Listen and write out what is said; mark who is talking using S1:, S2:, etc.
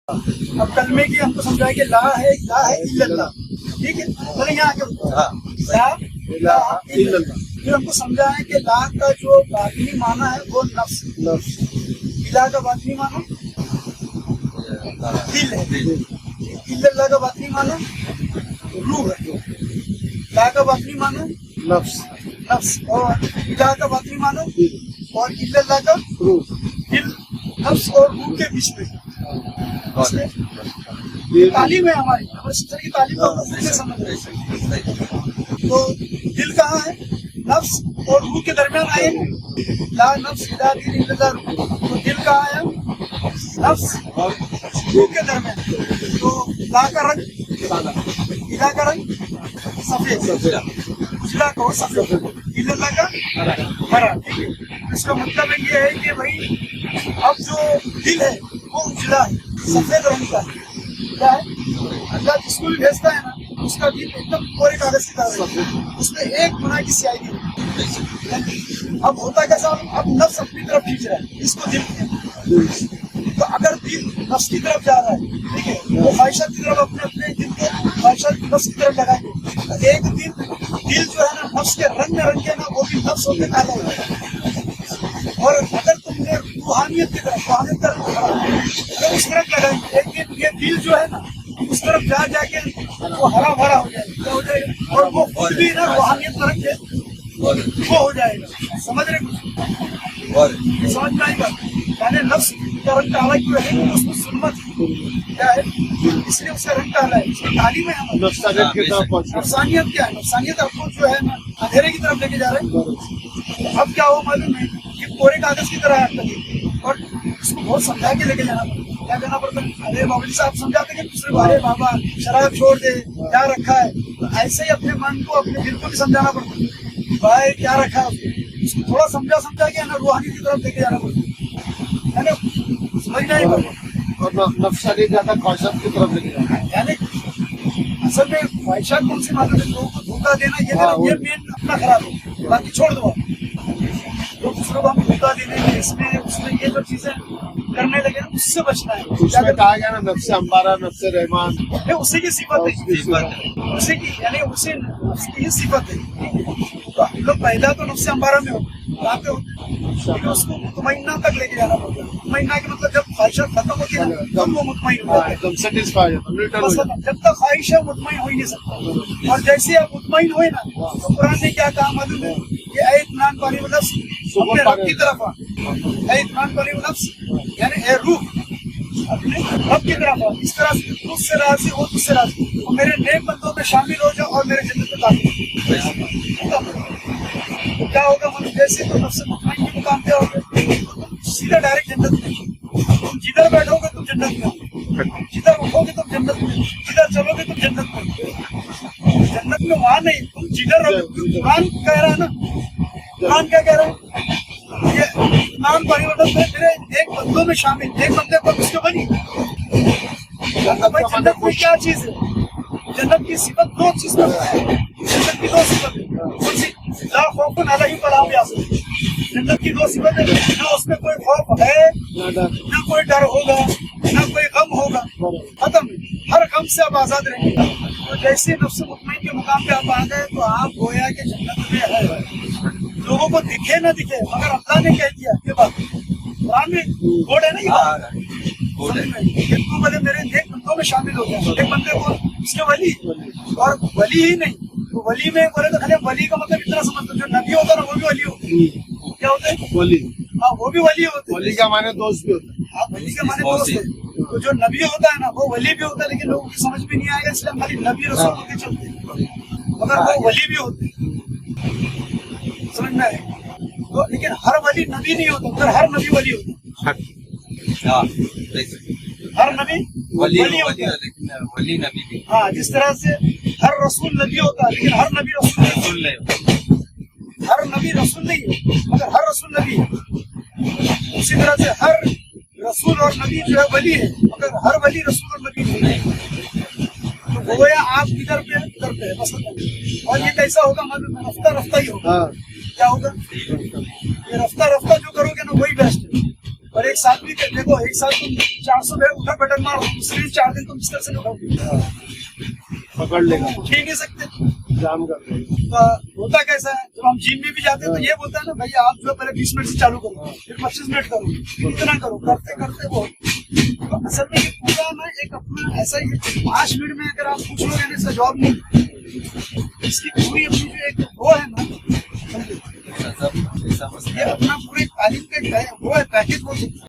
S1: اب کلمے کی ہم کو سمجھائے کہ لا ہے الا اللہ، ٹھیک ہے، بولے یہاں آ کے لا الہ الا اللہ. پھر ہم کو سمجھا ہے کہ لا کا جو باطنی معنی ہے وہ نفس، الہ کا باطنی معنی دل ہے، الا اللہ کا باطنی معنی روح ہے، لا کا باطنی معنی
S2: نفس
S1: اور الہ کا باطنی معنی اور الا اللہ کا
S2: روح.
S1: دل نفس اور روح کے بیچ میں تعلیم ہے ہماری سسٹر کی تعلیم کو ہم سمجھ رہے ہیں. تو دل کہاں ہے؟ نفس اور روح کے درمیان آئے لا نفس الا دل الا اللہ روح. تو دل کہاں ہے؟ نفس اور روح کے درمیان. تو لا کا رنگ الہ کا رنگ سفید، اجلا کو سفید، الا اللہ کا ہرا. ٹھیک ہے، اس کا مطلب یہ ہے کہ بھائی اب جو دل ہے وہ اجلا ہے، سفید رنگ کا ہے. کیا ہے؟ اللہ جس کو بھی بھیجتا ہے نا اس کا دل ایک دم کورے کاغذ کی طرح ہے، اس میں ایک گناہ کی سیاہی نہیں. اب ہوتا کیسا؟ اب نفس اپنی طرف کھینچ رہا ہے، اس کو دل کہتے. تو اگر دل نفس کی طرف جا رہا ہے، ٹھیک ہے، وہ خواہشات کی طرف اپنے دل کو خواہشات نفس کی طرف لگائیں گے. ایک دل جو ہے نا نفس کے رنگ میں رنگے نا وہ بھی نفس ہوتے کالا ہو جائے گا. اور اگر تم نے روحانیت کی طرف اگر اس طرف لگائیں گے، ایک دن یہ دل جو ہے نا اس طرف جا کے وہ ہرا بھرا ہو جائے گا، ہو جائے گا، اور وہ خود بھی نا روحانیت میں رکھ کے وہ ہو جائے گا. سمجھ رہے کچھ؟ اور سمجھ میں آئے گا. یعنی نفس کا رنگ کالا کیوں ہے؟ اس میں ظلمت کیا ہے، اس لیے اس کا رنگ کالا ہے. اس کی تعلیم ہے ہماری نفسانیت. کیا ہے نفسانیت؟ آپ کو جو ہے نا اندھیرے کی طرف لے کے جا رہے ہیں. اب کیا ہو معلوم ہے کہ کورے کاغذ کی طرح ہے اور اس کو بہت سمجھا کے لے کے جانا پڑتا. کیا کہنا پڑتا ہے؟ ارے بابا جی صاحب سمجھاتے کہ دوسرے کو ارے بابا شراب چھوڑ دے، کیا رکھا ہے. ایسے ہی اپنے من کو اپنے دل کو بھی سمجھانا پڑتا ہے بھائی کیا رکھا ہے. اس کو تھوڑا سمجھا کے نا روحانی کی طرف لے کے جانا پڑتا ہے نا. سمجھنا ہی پڑتا
S2: اور نفسانی زیادہ خواہشات کی طرف لے کے جانا.
S1: یعنی اصل میں خواہشات کون سی معلوم ہے؟ لوگوں کو دھوکہ دینا یہ مین اپنا خراب ہے، باقی چھوڑ دو. تو دوسروں کو ہم دھوکہ دینے اس میں یہ جو چیزیں کرنے لگے نا اس سے بچنا ہے.
S2: اس میں کہا گیا نا نفس امارہ نفس رحمان،
S1: اسی کی صفت ہے، اسی کی یعنی اسی کی ہی صفت ہے. تو ہم لوگ پہلا تو نفس امارہ میں ہوتے کہاں پہ ہوتے؟ اس کو مطمئنہ تک لے کے جانا پڑتا ہے. مطمئنہ کے مطلب جب خواہشات ختم ہوتی ہے نا تب وہ مطمئن ہوتا ہے. جب تک خواہش ہے مطمئن ہو ہی نہیں سکتا. اور جیسے آپ مطمئن ہوئے نا تو قرآن نے کیا کہا معلوم ہے کہ اے اطمینان پانے والا نفس اپنے رب کی طرف آ. اے اطمینان پانے والا نفس یعنی اے روح اپنے رب کی طرف آ. اس طرح سے تجھ سے راضی ہو، تجھ سے راضی ہو، میرے نیک بندوں میں شامل ہو جاؤ اور میرے جنت میں داخل ہو. کیا ہوگا مطلب جیسے تو نفس مطمئن کے مقام پہ ہوگا سیدھا ڈائریکٹ جنت میں. تم جدھر بیٹھو گے تم جنت میں، جدھر اٹھو گے تم جنت میں، جدھر چلو گے تم جنت میں. جنت میں وہاں نہیں، تم جدھر رہو. قرآن کہہ رہا ہے نا، قرآن کیا کہہ رہا ہے؟ یہ نام پڑھی مطلب میرے ایک بندوں میں شامل، ایک بندے پر اس کے بنی. جنت میں کیا چیز ہے؟ جنت کی صفت دو چیز پر ہے. جنت کی دو صفت ہے، لا خوف علیہم ولا هم یحزنون. جنت کی دو صفت ہے، نہ اس میں کوئی خوف ہے نہ کوئی ڈر ہوگا نہ کوئی غم ہوگا. ختم، ہر غم سے آپ آزاد رہیں گے. تو جیسے نفس مطمئن کے مقام پہ آپ آ گئے تو آپ گویا کہ جنت میں ہے. لوگوں کو دکھے نہ دکھے مگر اللہ نے کہہ دیا یہ بات قرآن میں کوڈ ہے نا، یہ بات تو بولے میرے نیک بندوں میں شامل ہو گیا. ایک بندے کو اس کے ولی اور ولی ہی نہیں تو ولی میں بولے تو خالی ولی کا مطلب اتنا سمجھتا جو نبی ہوتا ہے نا وہ بھی ولی ہوتا. کیا ہوتا ہے؟ ولی. ہاں وہ بھی ولی ہوتے.
S2: ولی کا معنی دوست بھی ہوتا ہے.
S1: ہاں ولی کا معنی دوست ہے. تو جو نبی ہوتا ہے نا وہ ولی بھی ہوتا ہے، لیکن لوگوں کی سمجھ میں نہیں آئے گا اس لیے خالی نبی رسول ہو کے چلتے ہیں، مگر وہ ولی بھی ہوتے ہیں. سمجھ میں آئے تو لیکن ہر ولی نبی نہیں ہوتا، مگر ہر نبی ولی ہوتا ہے. ہر نبی ولی ہوتا ہے،
S3: ولی نبی بھی.
S1: ہاں جس طرح سے ہر رسول نبی ہوتا ہے لیکن ہر نبی رسول نہیں. ہر نبی رسول نہیں ہے مگر ہر رسول نبی ہے. اسی طرح سے ہر رسول اور نبی جو ہے ولی ہے مگر ہر ولی رسول اور نبی نہیں ہے. تو گویا آپ ادھر پہ بس. اور یہ کیسا ہوگا معلوم ہے؟ رفتہ رفتہ ہی ہوگا. کیا ہوگا؟ یہ رفتہ جو کرو گے نا وہی بیسٹ ہے. اور ایک ساتھ بھی دیکھو، ایک ساتھ تم 400 اٹھا بٹن مارو، دوسرے 4 دن تم بستر سے نہیں اٹھاؤ گے،
S2: پکڑ لے گا،
S1: اٹھ ہی نہیں سکتے۔
S2: جام کر دے گا۔
S1: تو ہوتا کیسا ہے، جب ہم جم میں بھی جاتے ہیں تو یہ بولتا ہے نا بھائی آپ جو پہلے 20 منٹ سے چالو کرو، پھر 25 منٹ کرو، اتنا کرو، کرتے کرتے وہ تو اصل میں یہ پورا نا ایک اپنا ایسا ہی ہے، 5 منٹ میں اگر آپ پوچھ لو گے نا اس کا جواب نہیں، اس کی پوری اپنی جو ایک وہ ہے نا، یہ اپنا پورے تعلیم کا وہ ہے پیکج بول سکتے ہیں۔